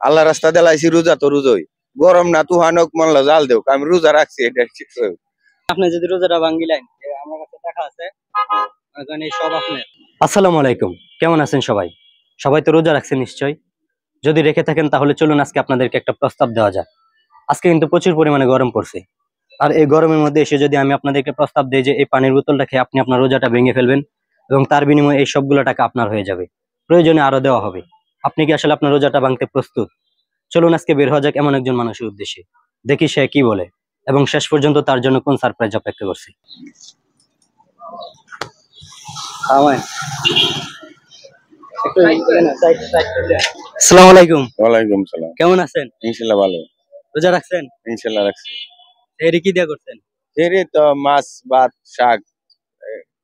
আল্লাহ রাস্তা দেলাইছি রোজা তো রোজই গরম না তুহানক মনলা জাল দেও আমি রোজা রাখছি এটা ঠিক আপনি যদি রোজাটা ভাঙ্গিলেন আমার কাছে টাকা আছে ওখানে সব আপনার। আসসালামু আলাইকুম, কেমন আছেন সবাই? সবাই তো রোজা রাখছেন নিশ্চয়। যদি রেখে থাকেন তাহলে চলুন আজকে আপনাদেরকে একটা প্রস্তাব দেওয়া যাক। আজকে কিন্তু প্রচুর পরিমাণে গরম পড়ছে, আর এই গরমের মধ্যে এসে যদি আমি আপনাদেরকে প্রস্তাব দিই যে এই পানির বোতলটা খেয়ে আপনি আপনার রোজাটা ভেঙে ফেলবেন এবং তার বিনিময়ে এই সবগুলো টাকা আপনার হয়ে যাবে, প্রয়োজনে আরো দেওয়া হবে, আপনি কি আসলে আপনার রোজাটা ভাঙতে প্রস্তুত? চলুন আজকে বের হওয়া যাক এমন একজন মানুষের উদ্দেশ্যে, দেখি সে কি বলে এবং শেষ পর্যন্ত তার জন্য কোন সারপ্রাইজ অপেক্ষা করছে। আসসালামু আলাইকুম। ওয়ালাইকুম সালাম। কেমন আছেন? ইনশাআল্লাহ ভালো। রোজা রাখছেন? ইনশাআল্লাহ রাখছি। এরি কি দিয়া করছেন? এরি তো মাছ ভাত শাক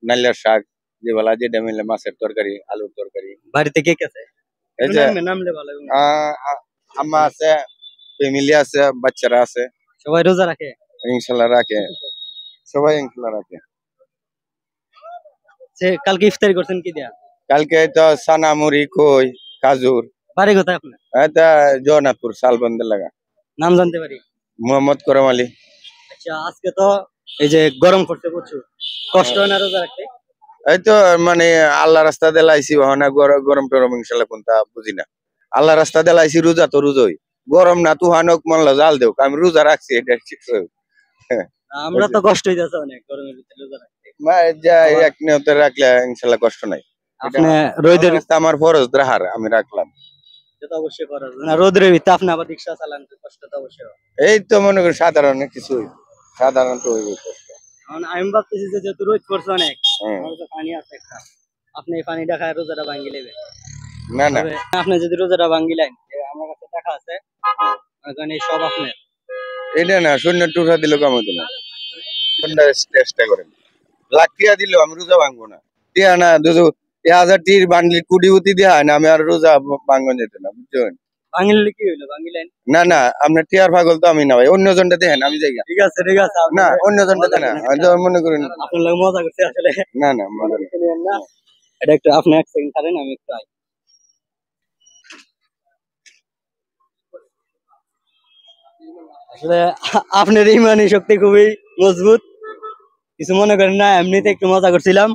নাইলার শাক যেগুলা যেটা মিলে মাছের তরকারি আলুর তরকারি। বাড়িতে কে কে আছে? এই যে নামলে ভালো। আম্মা আছে, ফ্যামিলি আছে, বাচ্চারা আছে। সবাই রোজা রাখে? ইনশাআল্লাহ রাখে, সবাই ইনশাআল্লাহ রাখে। কালকে ইফতারি করছেন কি দিয়া? কালকে তো সানা মুড়ি কই খাজুর। বাড়ি কোথায় আপনার? এটা জগন্নাথপুর শালবন্দের লাগা। নাম জানতে পারি? মোহাম্মদ করম আলী। আচ্ছা, আজকে তো এই যে গরম পড়ছে প্রচুর, কষ্ট হয় না রোজা রাখতে? এই তো মানে আল্লাহ রাস্তা দেলাইছি না গরম টরম ইনশাল্লাহ কোনটা বুঝি না। আল্লাহ রাস্তা দেলাইছি রোজা তো রোজই গরম না তুহানক মনলা জাল দেও আমি রোজা রাখছি এটা ঠিক। আমরা তো কষ্ট হইতেছে অনেক গরমের ভিতরে রোজা রাখতে। এক নিয়তে রাখলে ইনশাল্লাহ কষ্ট নাই। আপনি রোদের আমার ফরজ রাহার আমি রাখলাম। সেটা অবশ্যই ফরজ না, রোদের ভিতরে আপনি আবার রিকশা চালান, কষ্ট তো অবশ্যই। এই তো মনে করি সাধারণ কিছু সাধারণত আমি ভাবতেছি যে যেহেতু রোদ পড়ছে অনেক, পানি আছে একটা, আপনি এই পানিটা খায় রোজাটা ভাঙ্গি নেবেন। না না, আপনি যদি রোজাটা ভাঙ্গিলেন আমার কাছে টাকা আছে ওখানে সব আপনার। এটা না শূন্য টুকা দিলে কম হতো না, চেষ্টা করেন লাখ টিয়া দিলেও আমি রোজা ভাঙবো না। টিয়া না দুশো 1000 বান্ডিল কুড়ি দিয়ে হয় না, আমি আর রোজা ভাঙন যেত না বুঝছেন। ভাঙিলে কি হইলো? ভাঙিলেন না না, আপনার টিয়ার পাগল তো আমি না ভাই, অন্য জনটা দেখেন আমি যাই। ঠিক আছে ঠিক আছে, না অন্য জনটা দেন না, মনে করেন আপনার লাগে মজা করতে আসলে। না না মজা না, এটা একটু আপনি এক সেকেন্ড ছাড়েন, আমি একটু আই। আসলে আপনার ইমানি শক্তি খুবই মজবুত, কিছু মনে করেন না, এমনিতে একটু মজা করছিলাম।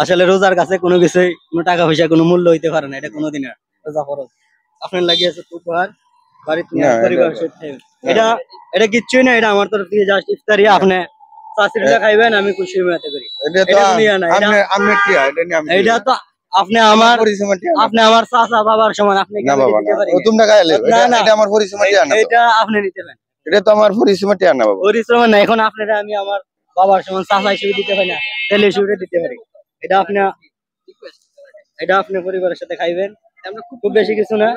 আসলে রোজার কাছে কোনো কিছু কোনো টাকা পয়সা কোনো মূল্য হইতে পারে না, এটা কোনোদিন রোজা ফরজ। আপনার লাগিয়েছে উপহার বাড়িতে পরিবার সাথে, এটা এটা কিচ্ছুই না, এটা আমার তরফ থেকে জাস্ট ইফতারি। আপনি চাচিরা খাইবেন, আমি খুশি হতে করি। এটা তো আপনি আমার চাচা বাবার সমান, আপনি না বাবা না তোমরা খাইলে এটা আমার পরিশ্রম টিয়া না, এটা আপনি নিতে পারেন, এটা তো আমার পরিশ্রম টিয়া না বাবা। পরিশ্রম না, এখন আপনারা আমি আমার বাবার সমান চাচা হিসেবে দিতে পারি না, ছেলে হিসেবে দিতে পারি। এটা আপনি পরিবারের সাথে খাইবেন, খুব বেশি কিছু না,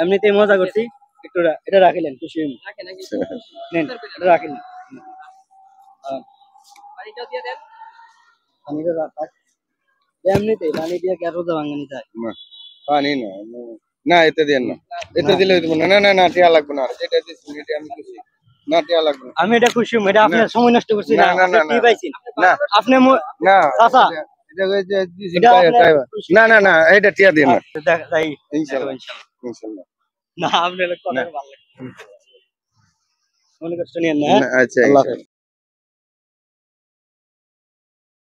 এমনিতেই মজা করছি। একটু এটা রাখিলেন, খুশি নেন, এটা রাখিলেন। এমনিতেই পানি দিয়ে কে রোজা ভাঙানি যায়? পানি না না, এতে দেন না, এতে দিলে না না না না টিয়া লাগবে না, যেটা দিচ্ছি এটা আমি খুশি না, টিয়া লাগবে না। আমি এটা খুশি, এটা আপনার সময় নষ্ট করছি না, কি পাইছি না আপনি না চাচা, না না না এটা টিয়া দেন না, ইনশাআল্লাহ ইনশাআল্লাহ। না আপনার কথা ভালো লাগে, মনে কষ্ট নিয়েন না। আচ্ছা।